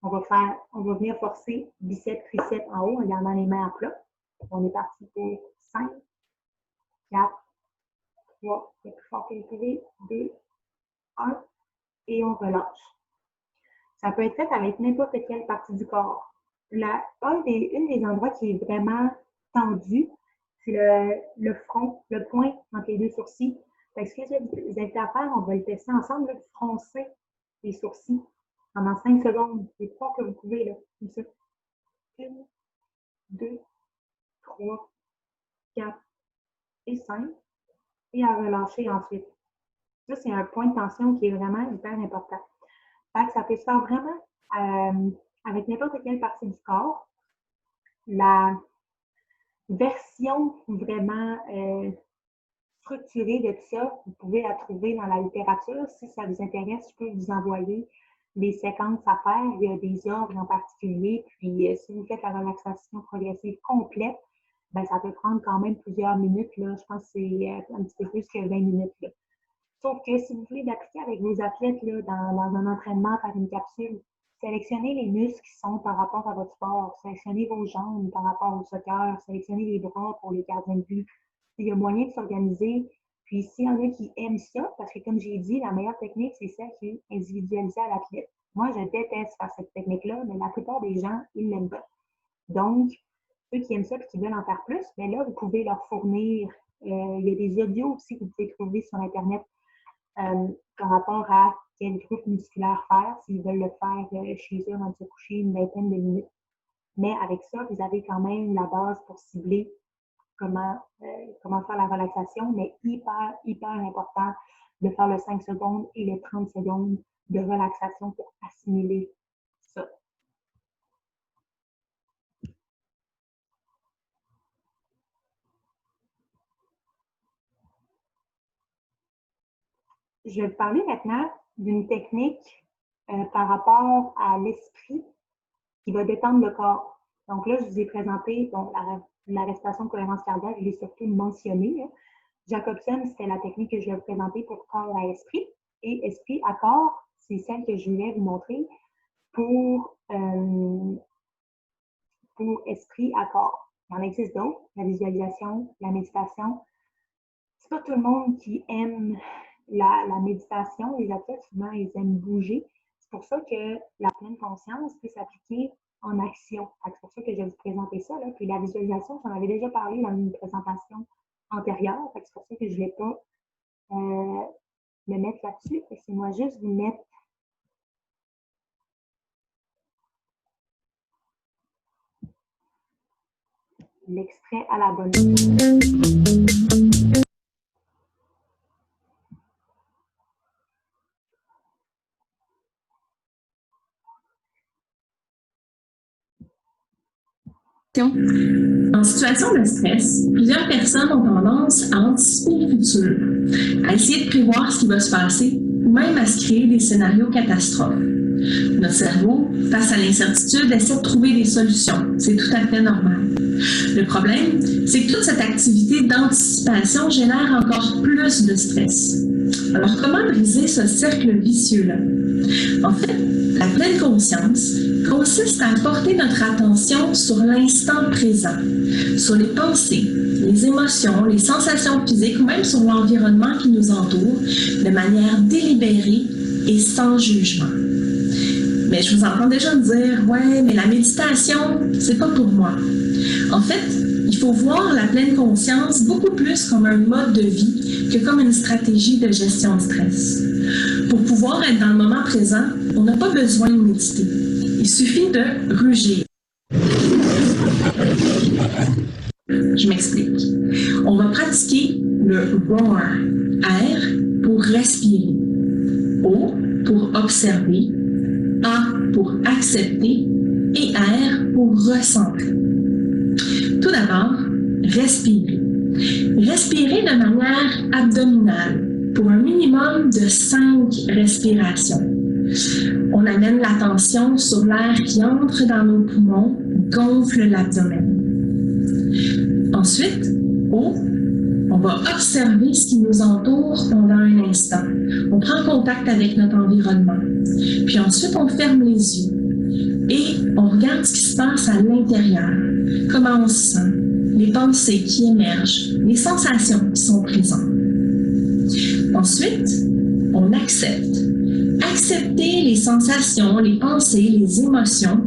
On va venir forcer biceps, triceps en haut en gardant les mains à plat. On est parti pour 5, 4, 3, le plus fort que vous pouvez, 2, 1 et on relâche. Ça peut être fait avec n'importe quelle partie du corps. Une des endroits qui est vraiment tendu, c'est le front, le point entre les deux sourcils. Fait que ce que je vous invite à faire, on va le tester ensemble, là, froncer les sourcils pendant 5 secondes. Les trois que vous pouvez, là, comme ça. 1, 2, 3, 4 et 5. Et à relâcher ensuite. Ça, c'est un point de tension qui est vraiment hyper important. Fait que ça peut se faire vraiment avec n'importe quelle partie du corps. La version vraiment structurée de tout ça, vous pouvez la trouver dans la littérature. Si ça vous intéresse, je peux vous envoyer des séquences à faire. Il y a des ordres en particulier. Puis, si vous faites la relaxation progressive complète, ben, ça peut prendre quand même plusieurs minutes. Là. Je pense que c'est un petit peu plus que 20 minutes. Là. Sauf que si vous voulez l'appliquer avec vos athlètes là, dans un entraînement par une capsule, sélectionnez les muscles qui sont par rapport à votre sport, sélectionnez vos jambes par rapport au soccer, sélectionnez les bras pour les gardiens de but. Il y a moyen de s'organiser. Puis s'il y en a qui aiment ça, parce que comme j'ai dit, la meilleure technique, c'est celle qui est individualisée à l'athlète. Moi, je déteste faire cette technique-là, mais la plupart des gens, ils l'aiment pas. Donc, ceux qui aiment ça et qui veulent en faire plus, bien là, vous pouvez leur fournir. Il y a des audios aussi que vous pouvez trouver sur Internet par rapport à quel groupe musculaire faire, s'ils veulent le faire chez eux avant de se coucher une vingtaine de minutes. Mais avec ça, vous avez quand même la base pour cibler comment faire la relaxation, mais hyper important de faire le 5 secondes et les 30 secondes de relaxation pour assimiler ça. Je vais vous parler maintenant d'une technique par rapport à l'esprit qui va détendre le corps. Donc là, je vous ai présenté bon, la respiration de cohérence cardiaque, je l'ai surtout mentionné. Hein. Jacobson, c'était la technique que je vais vous présenter pour corps à esprit. Et esprit à corps, c'est celle que je voulais vous montrer pour esprit à corps. Il y en existe d'autres, la visualisation, la méditation. C'est pas tout le monde qui aime la méditation. Les athlètes, souvent, ils aiment bouger. C'est pour ça que la pleine conscience peut s'appliquer en action. C'est pour ça que je vais vous présenter ça. Là. Puis la visualisation, j'en avais déjà parlé dans une présentation antérieure. C'est pour ça que je ne vais pas me mettre là-dessus. Laissez-moi juste vous mettre l'extrait à la bonne. En situation de stress, plusieurs personnes ont tendance à anticiper le futur, à essayer de prévoir ce qui va se passer ou même à se créer des scénarios catastrophes. Notre cerveau, face à l'incertitude, essaie de trouver des solutions. C'est tout à fait normal. Le problème, c'est que toute cette activité d'anticipation génère encore plus de stress. Alors, comment briser ce cercle vicieux-là? En fait, la pleine conscience consiste à porter notre attention sur l'instant présent, sur les pensées, les émotions, les sensations physiques ou même sur l'environnement qui nous entoure de manière délibérée et sans jugement. Mais je vous entends déjà me dire « Ouais, mais la méditation, c'est pas pour moi ». En fait, il faut voir la pleine conscience beaucoup plus comme un mode de vie que comme une stratégie de gestion de stress. Pour pouvoir être dans le moment présent, on n'a pas besoin de méditer. Il suffit de rugir. Je m'explique. On va pratiquer le roar, R pour respirer, O pour observer, A pour accepter et R pour recentrer. Tout d'abord, respirer. Respirer de manière abdominale pour un minimum de 5 respirations. On amène l'attention sur l'air qui entre dans nos poumons, gonfle l'abdomen. Ensuite, on va observer ce qui nous entoure pendant un instant. On prend contact avec notre environnement. Puis ensuite, on ferme les yeux et on regarde ce qui se passe à l'intérieur. Comment on se sent, les pensées qui émergent, les sensations qui sont présentes. Ensuite, on accepte. Accepter les sensations, les pensées, les émotions,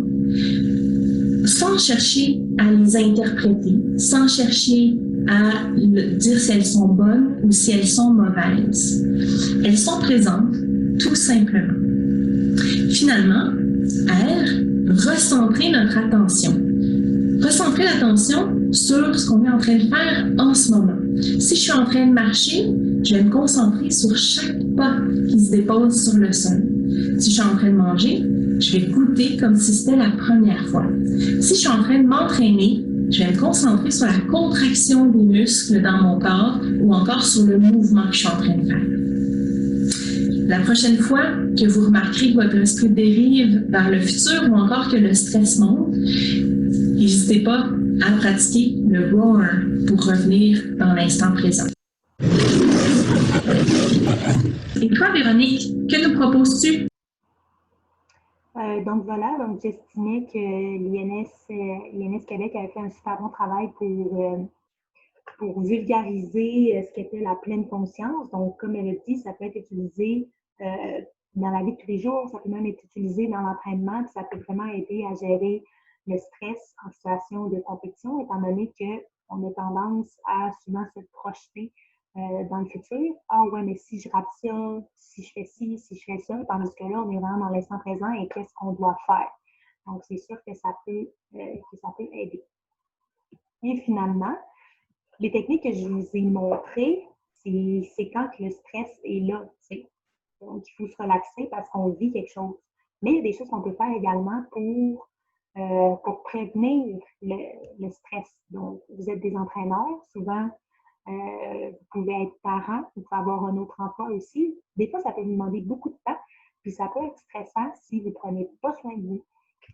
sans chercher à les interpréter, sans chercher à dire si elles sont bonnes ou si elles sont mauvaises. Elles sont présentes, tout simplement. Finalement, R, recentrer notre attention. Recentrer l'attention sur ce qu'on est en train de faire en ce moment. Si je suis en train de marcher, je vais me concentrer sur chaque pas qui se dépose sur le sol. Si je suis en train de manger, je vais goûter comme si c'était la première fois. Si je suis en train de m'entraîner, je vais me concentrer sur la contraction des muscles dans mon corps ou encore sur le mouvement que je suis en train de faire. La prochaine fois que vous remarquerez que votre esprit dérive vers le futur ou encore que le stress monte, n'hésitez pas à pratiquer le roar pour revenir dans l'instant présent. Et toi, Véronique, que nous proposes-tu? Donc voilà, donc j'estimais que l'INS Québec avait fait un super bon travail pour vulgariser ce qu'était la pleine conscience. Donc, comme elle a dit, ça peut être utilisé dans la vie de tous les jours, ça peut même être utilisé dans l'entraînement, puis ça peut vraiment aider à gérer le stress en situation de compétition, étant donné qu'on a tendance à souvent se projeter dans le futur. Ah ouais, mais si je rate ça, si je fais ci, si je fais ça, tandis que là, on est vraiment dans l'instant présent et qu'est-ce qu'on doit faire. Donc, c'est sûr que ça peut aider. Et finalement, les techniques que je vous ai montrées, c'est quand le stress est là, tu sais. Donc, il faut se relaxer parce qu'on vit quelque chose. Mais il y a des choses qu'on peut faire également pour prévenir le stress. Donc, vous êtes des entraîneurs, souvent, vous pouvez être parent, vous pouvez avoir un autre emploi aussi. Des fois, ça peut vous demander beaucoup de temps, puis ça peut être stressant si vous ne prenez pas soin de vous.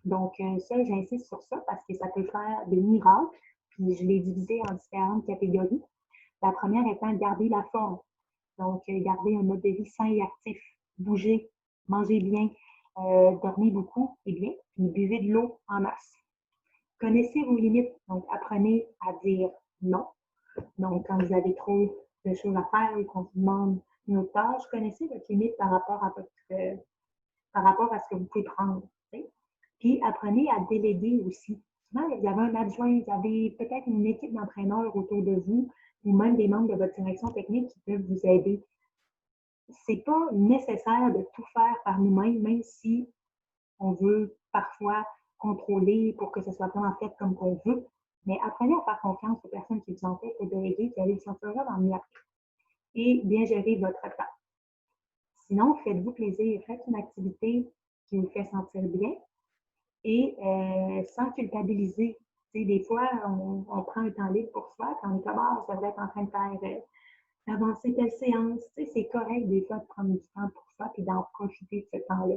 Donc, ça, j'insiste sur ça parce que ça peut faire des miracles. Puis, je l'ai divisé en différentes catégories. La première étant garder la forme. Donc, garder un mode de vie sain et actif. Bouger, manger bien, dormir beaucoup et bien, puis buvez de l'eau en masse. Connaissez vos limites. Donc, apprenez à dire non. Donc, quand vous avez trop de choses à faire ou qu'on vous demande une autre tâche, connaissez votre limite par rapport à ce que vous pouvez prendre. Puis, apprenez à déléguer aussi. Souvent, vous avez un adjoint, vous avez peut-être une équipe d'entraîneurs autour de vous ou même des membres de votre direction technique qui peuvent vous aider. C'est pas nécessaire de tout faire par nous-mêmes, même si on veut parfois contrôler pour que ce soit vraiment fait comme qu'on veut. Mais apprenez à faire confiance aux personnes qui vous entourent pour déléguer, qui allez vous sentir vraiment mieux après. Et bien gérer votre temps. Sinon, faites-vous plaisir. Faites une activité qui vous fait sentir bien et sans culpabiliser. T'sais, des fois, on prend un temps libre pour soi, quand on est comme, ah, je devrais être en train de faire avancer telle séance. C'est correct des fois de prendre du temps pour soi et d'en profiter de ce temps-là.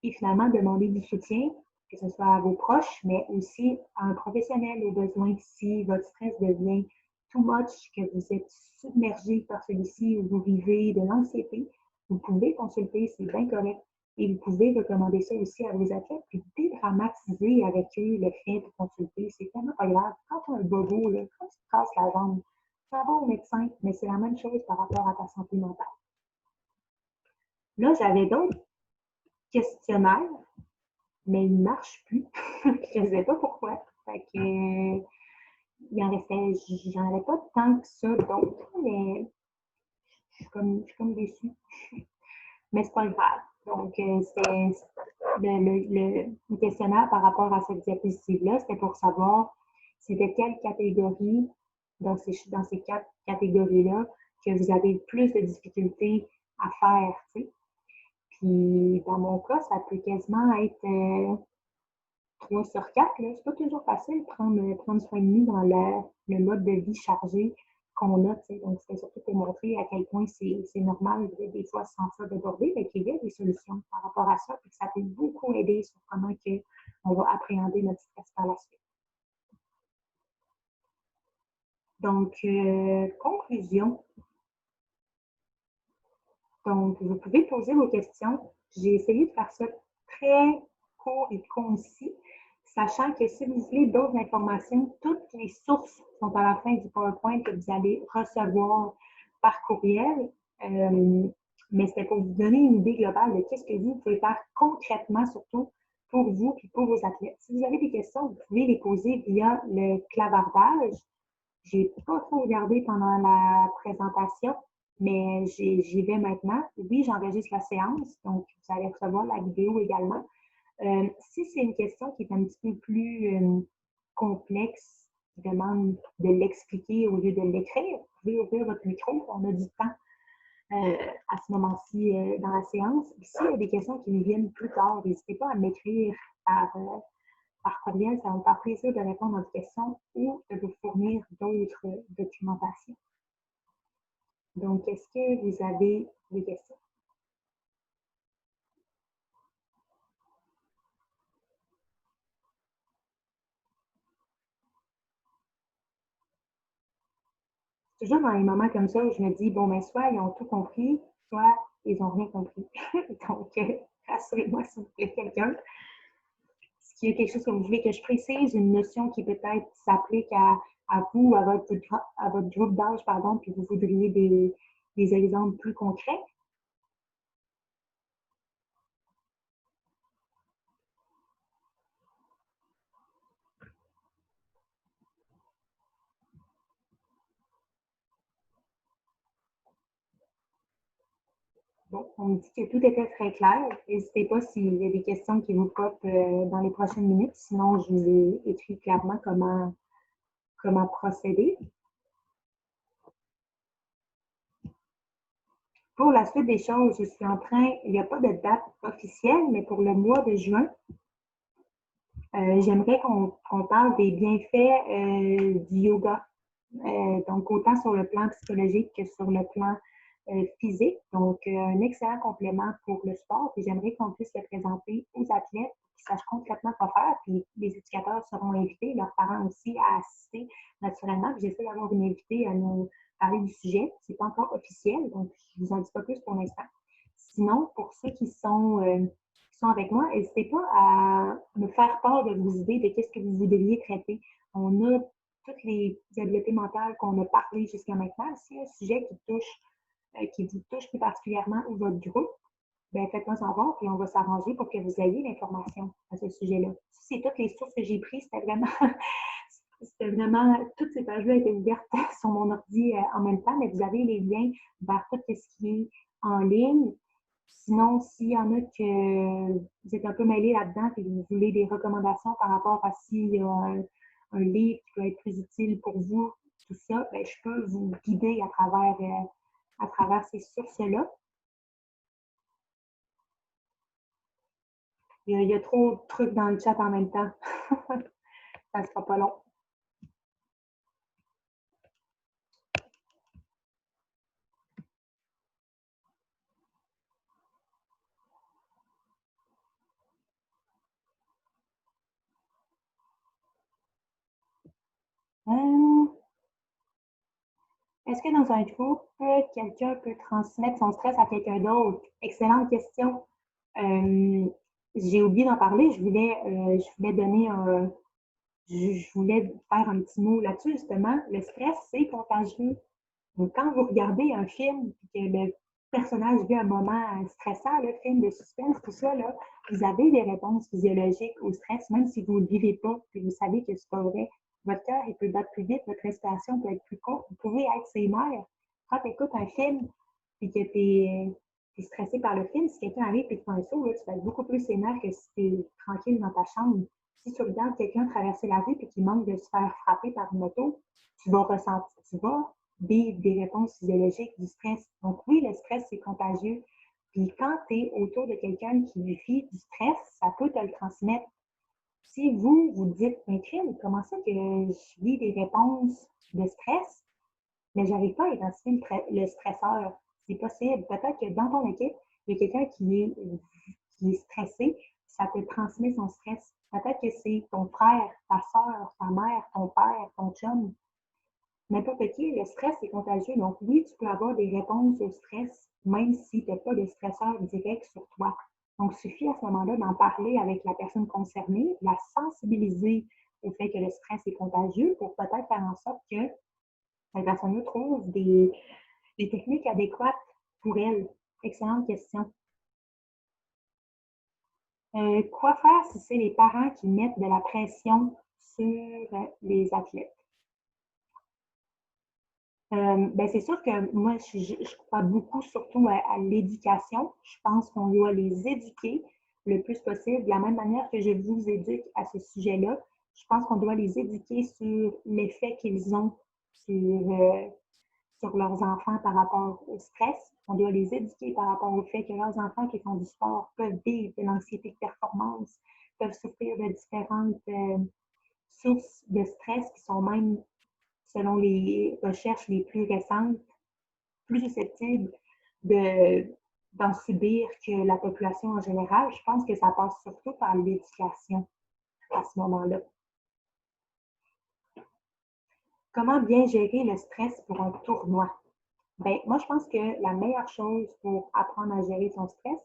Et finalement, demander du soutien, que ce soit à vos proches, mais aussi à un professionnel au besoin si votre stress devient too much, que vous êtes submergé par celui-ci ou vous vivez de l'anxiété, vous pouvez consulter, c'est bien correct. Et vous pouvez recommander ça aussi à vos athlètes, puis dédramatiser avec eux le fait de consulter. C'est tellement pas grave. Quand tu as un bobo, là, quand tu te casses la jambe, tu vas au médecin, mais c'est la même chose par rapport à ta santé mentale. Là, j'avais d'autres questionnaires, mais ils ne marchent plus. Je ne sais pas pourquoi. Fait que, j'en avais pas tant que ça d'autres, mais je suis comme déçue. Mais c'est pas grave. Donc, c'était le questionnaire par rapport à cette diapositive-là, c'était pour savoir c'était quelle catégorie dans ces 4 catégories-là que vous avez plus de difficultés à faire, tu sais. Puis, dans mon cas, ça peut quasiment être 3 sur 4. C'est pas toujours facile de prendre soin de nous dans le mode de vie chargé qu'on a. T'sais. Donc, c'était surtout pour montrer à quel point c'est normal de des fois se sentir débordé, mais qu'il y a des solutions par rapport à ça, puis que ça peut beaucoup aider sur comment on va appréhender notre stress par la suite. Donc, conclusion. Donc, vous pouvez poser vos questions. J'ai essayé de faire ça très court et concis, sachant que si vous voulez d'autres informations, toutes les sources sont à la fin du PowerPoint que vous allez recevoir par courriel. Mais c'était pour vous donner une idée globale de qu'est-ce que vous pouvez faire concrètement, surtout pour vous et pour vos athlètes. Si vous avez des questions, vous pouvez les poser via le clavardage. Je n'ai pas trop regardé pendant la présentation, mais j'y vais maintenant. Oui, j'enregistre la séance, donc vous allez recevoir la vidéo également. Si c'est une question qui est un petit peu plus complexe, demande de l'expliquer au lieu de l'écrire. Vous pouvez ouvrir votre micro, on a du temps à ce moment-ci dans la séance. S'il y a des questions qui nous viennent plus tard, n'hésitez pas à m'écrire par courriel, ça va me faire plaisir de répondre à vos questions ou de vous fournir d'autres documentations. Donc, est-ce que vous avez des questions? Toujours dans les moments comme ça où je me dis, bon, ben, soit ils ont tout compris, soit ils n'ont rien compris. Donc, rassurez-moi s'il vous plaît, quelqu'un. Est-ce qu'il y a quelque chose que vous voulez que je précise, une notion qui peut-être s'applique à vous, à votre groupe d'âge, pardon, puis vous voudriez des exemples plus concrets? Bon, on me dit que tout était très clair. N'hésitez pas s'il y a des questions qui vous popent dans les prochaines minutes. Sinon, je vous ai écrit clairement comment procéder. Pour la suite des choses, je suis en train, il n'y a pas de date officielle, mais pour le mois de juin, j'aimerais qu'on parle des bienfaits du yoga. Donc, autant sur le plan psychologique que sur le plan physique. Donc, un excellent complément pour le sport. Puis, j'aimerais qu'on puisse le présenter aux athlètes qui sachent concrètement quoi faire. Puis, les éducateurs seront invités, leurs parents aussi, à assister naturellement. Puis, j'essaie d'avoir une invitée à nous parler du sujet. Ce n'est pas encore officiel, donc je ne vous en dis pas plus pour l'instant. Sinon, pour ceux qui sont avec moi, n'hésitez pas à me faire part de vos idées de qu'est-ce que vous voudriez traiter. On a toutes les habiletés mentales qu'on a parlé jusqu'à maintenant. S'il y a un sujet qui vous touche plus particulièrement ou votre groupe, ben faites-moi savoir et on va s'arranger pour que vous ayez l'information à ce sujet-là. Si c'est toutes les sources que j'ai prises, c'était vraiment, toutes ces pages-là étaient ouvertes sur mon ordi en même temps, mais vous avez les liens vers tout ce qui est en ligne. Sinon, s'il y en a que vous êtes un peu mêlés là-dedans et que vous voulez des recommandations par rapport à s'il y a un livre qui peut être plus utile pour vous, tout ça, ben, je peux vous guider à travers ces sources-là. Il y a trop de trucs dans le chat en même temps. Ça ne sera pas long. Est-ce que dans un groupe, quelqu'un peut transmettre son stress à quelqu'un d'autre? Excellente question. J'ai oublié d'en parler. Je voulais donner je voulais faire un petit mot là-dessus, justement. Le stress, c'est contagieux. Donc, quand vous regardez un film et que le personnage vit un moment stressant, le film de suspense, tout ça, là, vous avez des réponses physiologiques au stress, même si vous ne le vivez pas, puis vous savez que c'est pas vrai. Votre cœur, il peut battre plus vite, votre respiration peut être plus courte, vous pouvez être ses nerfs. Quand tu écoutes un film et que tu es stressé par le film, si quelqu'un arrive et te fait un saut, là, tu vas être beaucoup plus sénère que si tu es tranquille dans ta chambre. Si tu regardes quelqu'un traverser la rue et qu'il manque de se faire frapper par une moto, tu vas ressentir, tu vas vivre des réponses physiologiques du stress. Donc oui, le stress, c'est contagieux. Puis quand tu es autour de quelqu'un qui vit du stress, ça peut te le transmettre. Si vous, vous dites, mais crime, comment ça que je vis des réponses de stress, mais j'arrive pas à identifier le stresseur. C'est possible. Peut-être que dans ton équipe, il y a quelqu'un qui est stressé, ça te transmet son stress. Peut-être que c'est ton frère, ta soeur, ta mère, ton père, ton chum, n'importe qui. Le stress est contagieux. Donc oui, tu peux avoir des réponses au stress, même si tu n'as pas de stresseur direct sur toi. Donc, il suffit à ce moment-là d'en parler avec la personne concernée, la sensibiliser au fait que le stress est contagieux pour peut-être faire en sorte que la personne trouve des techniques adéquates pour elle. Excellente question. Quoi faire si c'est les parents qui mettent de la pression sur les athlètes? Ben c'est sûr que moi, je crois beaucoup surtout à l'éducation. Je pense qu'on doit les éduquer le plus possible, de la même manière que je vous éduque à ce sujet-là. je pense qu'on doit les éduquer sur l'effet qu'ils ont sur leurs enfants par rapport au stress. On doit les éduquer par rapport au fait que leurs enfants qui font du sport peuvent vivre de l'anxiété de performance, peuvent souffrir de différentes sources de stress qui sont même, selon les recherches les plus récentes, plus susceptibles d'en subir que la population en général. Je pense que ça passe surtout par l'éducation à ce moment-là. Comment bien gérer le stress pour un tournoi? Bien, moi, je pense que la meilleure chose pour apprendre à gérer son stress,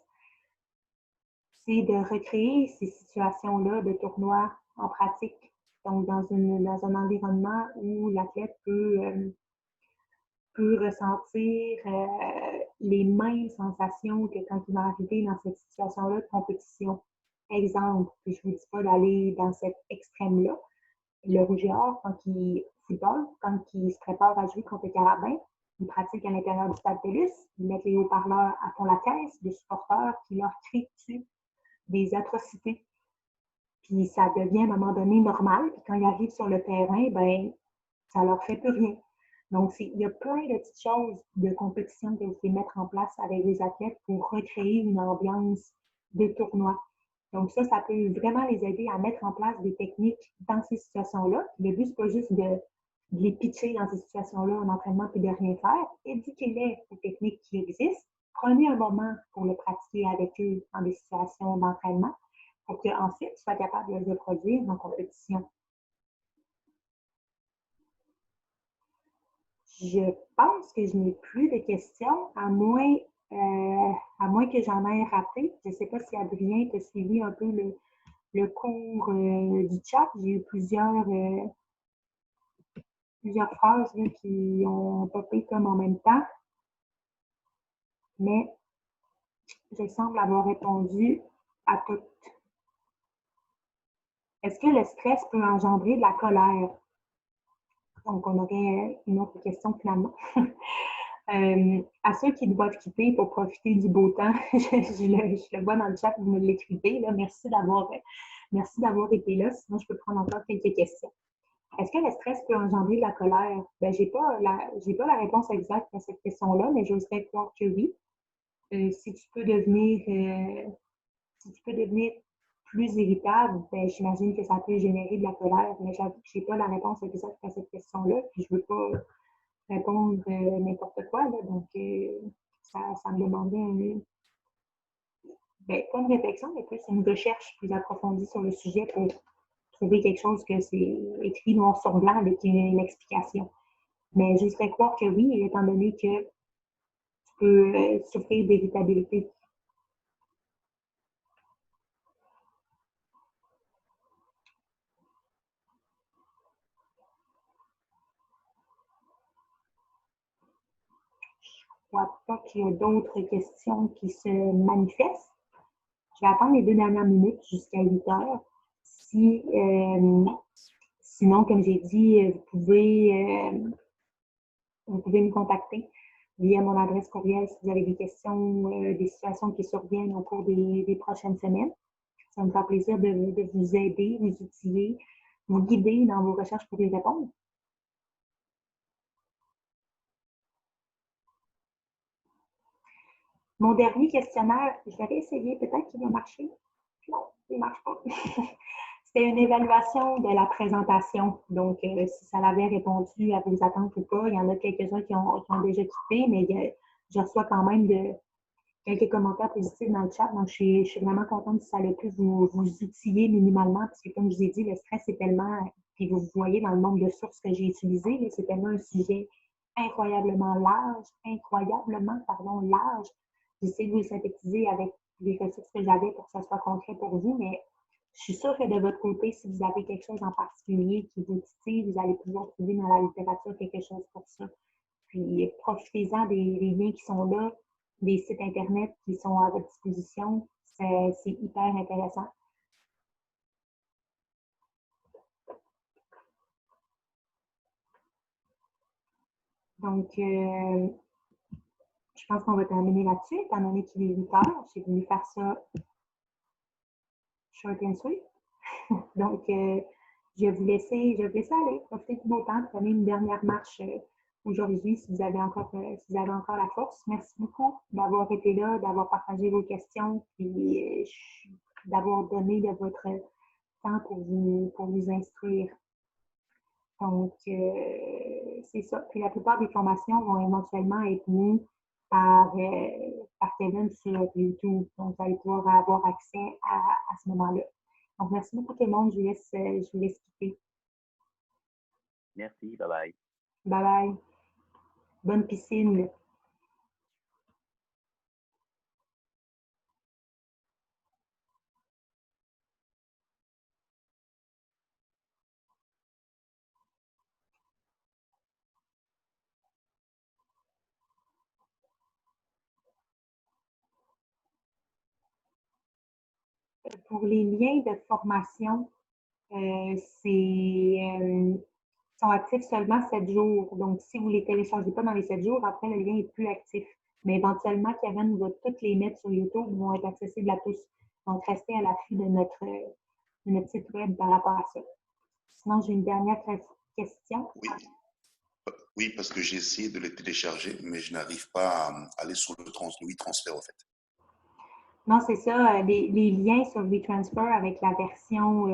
c'est de recréer ces situations-là de tournoi en pratique. Donc, dans un environnement où l'athlète peut ressentir les mêmes sensations que quand il va arriver dans cette situation-là de compétition. Exemple, puis je ne vous dis pas d'aller dans cet extrême-là. Le rouge et or, quand il football, quand il se prépare à jouer contre les Carabins, ils pratiquent à l'intérieur du stade TELUS, ils mettent les haut-parleurs à fond la caisse, des supporters qui leur crient dessus des atrocités. Puis ça devient à un moment donné normal. Puis quand ils arrivent sur le terrain, ben ça leur fait plus rien. Donc, il y a plein de petites choses de compétition que vous pouvez mettre en place avec les athlètes pour recréer une ambiance de tournoi. Donc, ça peut vraiment les aider à mettre en place des techniques dans ces situations-là. Le but, ce n'est pas juste de les pitcher dans ces situations-là en entraînement puis de rien faire. Éduquez-les aux techniques qui existent. Prenez un moment pour le pratiquer avec eux dans des situations d'entraînement pour qu'ensuite, tu sois capable de le reproduire en compétition. Je pense que je n'ai plus de questions, à moins que j'en ai raté. Je ne sais pas si Adrien t'a suivi un peu le cours du chat. J'ai eu plusieurs phrases là, qui ont popé comme en même temps, mais je semble avoir répondu à toutes. Est-ce que le stress peut engendrer de la colère? Donc, on aurait une autre question finalement. À ceux qui doivent quitter pour profiter du beau temps, je le vois dans le chat, vous me l'écrivez. Merci d'avoir été là. Sinon, je peux prendre encore quelques questions. Est-ce que le stress peut engendrer de la colère? Ben, je n'ai pas la réponse exacte à cette question-là, mais j'oserais croire que oui. Si tu peux devenir plus irritable, ben, j'imagine que ça peut générer de la colère, mais j'avoue que je n'ai pas la réponse exacte à cette question-là, puis je ne veux pas répondre n'importe quoi, là, donc ça me demandait pas une réflexion, mais plus une recherche plus approfondie sur le sujet pour trouver quelque chose que c'est écrit noir sur blanc avec une explication. Mais je serais croire que oui, étant donné que tu peux souffrir d'irritabilité. Je ne crois pas qu'il y a d'autres questions qui se manifestent. Je vais attendre les 2 dernières minutes jusqu'à 8 heures. Sinon, comme j'ai dit, vous pouvez me contacter via mon adresse courriel si vous avez des questions, des situations qui surviennent au cours des prochaines semaines. Ça me fera plaisir de vous aider, vous outiller, vous guider dans vos recherches pour y répondre. Mon dernier questionnaire, je vais essayer, peut-être qu'il va marcher. Non, il ne marche pas. C'était une évaluation de la présentation. Donc, si ça avait répondu à vos attentes ou pas, il y en a quelques-uns qui ont déjà quitté, mais je reçois quand même quelques commentaires positifs dans le chat. Donc, je suis vraiment contente si ça a pu vous outiller minimalement, parce que comme je vous ai dit, le stress est tellement, puis vous voyez dans le nombre de sources que j'ai utilisées, c'est tellement un sujet incroyablement large. J'essaie de vous le synthétiser avec les ressources que j'avais pour que ça soit concret pour vous, mais je suis sûre que de votre côté, si vous avez quelque chose en particulier qui vous titille, vous allez pouvoir trouver dans la littérature quelque chose pour ça. Puis profitez-en des liens qui sont là, des sites Internet qui sont à votre disposition. C'est hyper intéressant. Donc, je pense qu'on va terminer là-dessus, étant donné qu'il est 8 heures. J'ai voulu faire ça short and sweet. Donc, je vais vous laisser aller, profiter du beau temps, prenez une dernière marche aujourd'hui si vous avez encore la force. Merci beaucoup d'avoir été là, d'avoir partagé vos questions, puis d'avoir donné de votre temps pour vous instruire. Donc, c'est ça. Puis la plupart des formations vont éventuellement être mises par Kevin sur YouTube. Donc, vous allez pouvoir avoir accès à ce moment-là. Donc, merci beaucoup tout le monde. Je vous laisse quitter. Merci, bye bye. Bye bye. Bonne piscine. Pour les liens de formation, sont actifs seulement 7 jours. Donc, si vous ne les téléchargez pas dans les 7 jours, après, le lien n'est plus actif. Mais éventuellement, Karen va toutes les mettre sur YouTube, ils vont être accessibles à tous. Donc, restez à l'affût de notre site web par rapport à ça. Sinon, j'ai une dernière question. Oui, parce que j'ai essayé de les télécharger, mais je n'arrive pas à aller sur le WeTransfer, en fait. Non, c'est ça, les liens sur WeTransfer avec la version